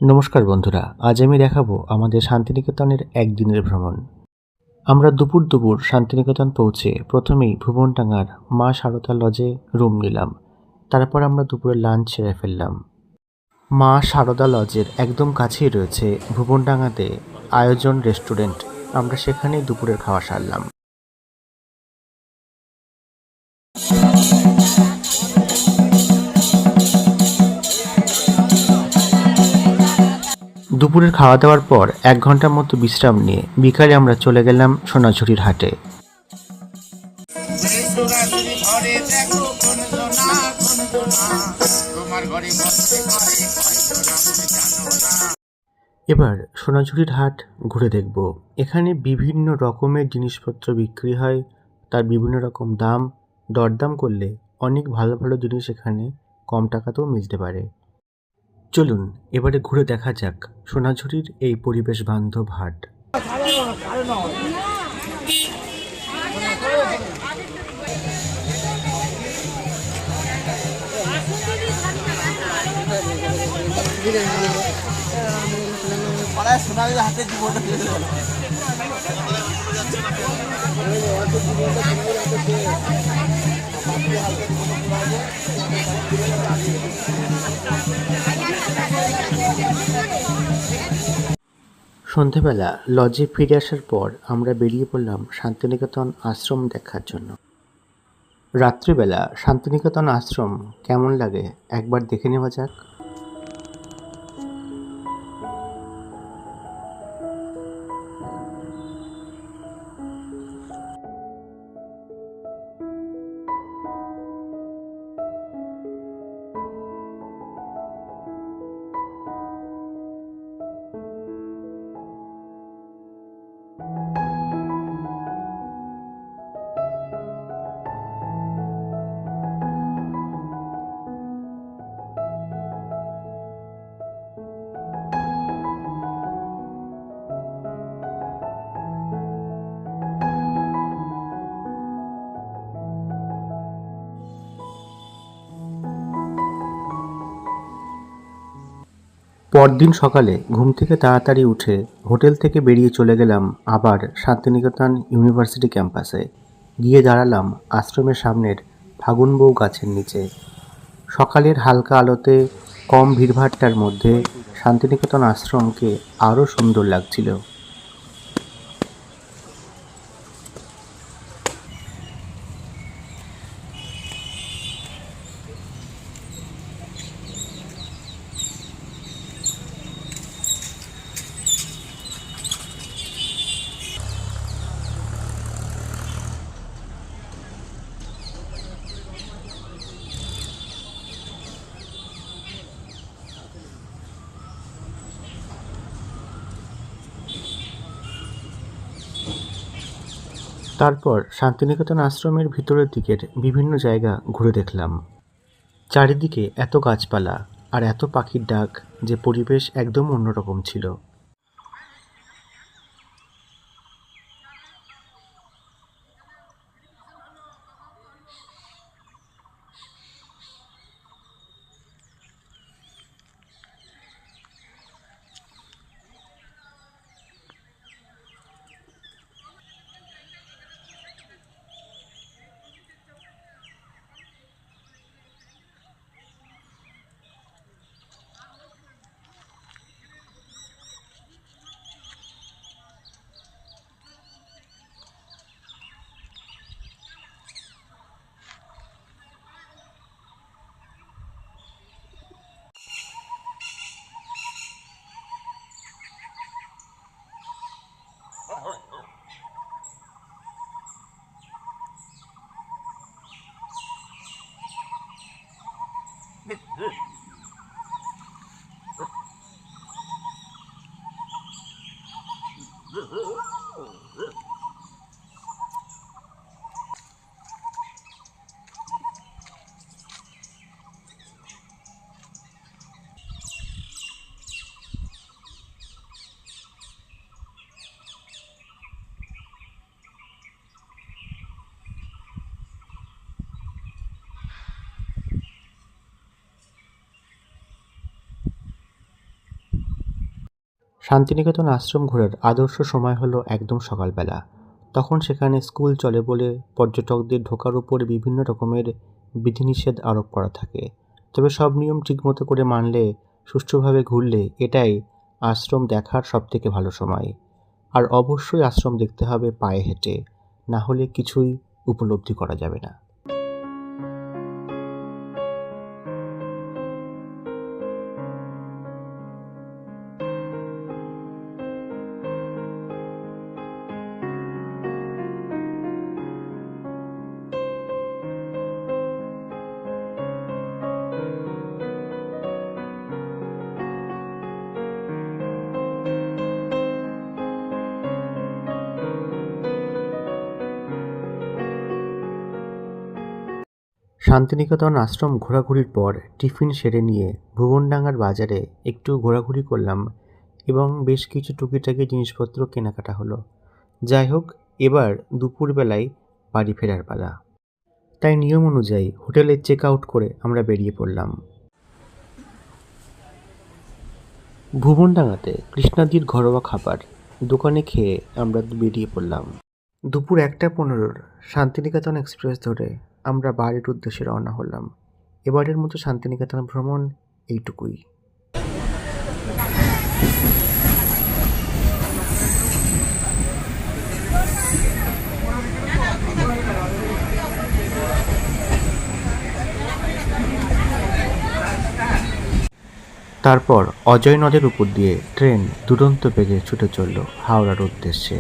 নমস্কার বন্ধুরা, আজ আমি দেখাবো আমাদের শান্তিনিকেতনের একদিনের ভ্রমণ। আমরা দুপুর দুপুর শান্তিনিকেতন পৌঁছে প্রথমেই ভুবনডাঙ্গার মা সারদা লজে রুম নিলাম। তারপর আমরা দুপুরে লাঞ্চ সেরে ফেললাম। মা সারদা লজের একদম কাছেই রয়েছে ভুবনডাঙ্গাতে আয়োজন রেস্টুরেন্ট। আমরা সেখানেই দুপুরের খাওয়া সারলাম। দুপুরের খাওয়া দাওয়ার পর 1 ঘন্টার মতো বিশ্রাম নিয়ে বিকালে আমরা চলে গেলাম সোনাঝুরির হাটে। এবার সোনাঝুরির হাট ঘুরে দেখব। এখানে বিভিন্ন রকমের জিনিসপত্র বিক্রি হয়, তার বিভিন্ন রকম দাম। দরদাম করলে অনেক ভালো ভালো জিনিস এখানে কম টাকাতেও মিলতে পারে। চলুন এবারে ঘুরে দেখা যাক সোনাঝুরির এই পরিবেশ বান্ধব হাট। সন্ধেবেলা লজে ফিরে আসার পর আমরা বেরিয়ে পড়লাম শান্তিনিকেতন আশ্রম দেখার জন্য। রাত্রিবেলা শান্তিনিকেতন আশ্রম কেমন লাগে একবার দেখে নেওয়া যাক। পরদিন সকালে ঘুম থেকে তাড়াতাড়ি উঠে হোটেল থেকে বেরিয়ে চলে গেলাম আবার শান্তিনিকেতন ইউনিভার্সিটি ক্যাম্পাসে। গিয়ে দাঁড়ালাম আশ্রমের সামনের ফাগুনবউ গাছের নিচে। সকালের হালকা আলোতে কম ভিড়ভাট্টার মধ্যে শান্তিনিকেতন আশ্রমকে আরও সুন্দর লাগছিল। তারপর শান্তিনিকেতন আশ্রমের ভিতরের দিকের বিভিন্ন জায়গা ঘুরে দেখলাম। চারিদিকে এত গাছপালা আর এত পাখির ডাক যে পরিবেশ একদম অন্যরকম ছিল। শান্তিনিকেতন আশ্রম ঘোরার আদর্শ সময় হলো একদম সকালবেলা। তখন সেখানে স্কুল চলে বলে পর্যটকদের ঢোকার উপরে বিভিন্ন রকমের বিধিনিষেধ আরোপ করা থাকে। তবে সব নিয়ম ঠিকমতো করে মানলে, সুষ্ঠুভাবে ঘুরলে এটাই আশ্রম দেখার সবথেকে ভালো সময়। আর অবশ্যই আশ্রম দেখতে হবে পায়ে হেঁটে, না হলে কিছুই উপলব্ধি করা যাবে না। শান্তিনিকেতন আশ্রম ঘোরাঘুরির পর টিফিন সেরে নিয়ে ভুবনডাঙ্গার বাজারে একটু ঘোরাঘুরি করলাম এবং বেশ কিছু টুকিটাকি জিনিসপত্র কেনাকাটা হলো। যাই হোক, এবার দুপুরবেলায় বাড়ি ফেরার পালা। তাই নিয়ম অনুযায়ী হোটেলে চেক আউট করে আমরা বেরিয়ে পড়লাম। ভুবনডাঙ্গাতে কৃষ্ণাদির ঘরোয়া খাবার দোকানে খেয়ে আমরা বেরিয়ে পড়লাম। দুপুর 1:15 শান্তিনিকেতন এক্সপ্রেস ধরে আমরা বাড়ির উদ্দেশ্যে রওনা হলাম। এবারের মতো শান্তিনিকেতন ভ্রমণ এইটুকুই। তারপর অজয় নদের উপর দিয়ে ট্রেন দুরন্ত বেগে ছুটে চলল হাওড়ার উদ্দেশ্যে।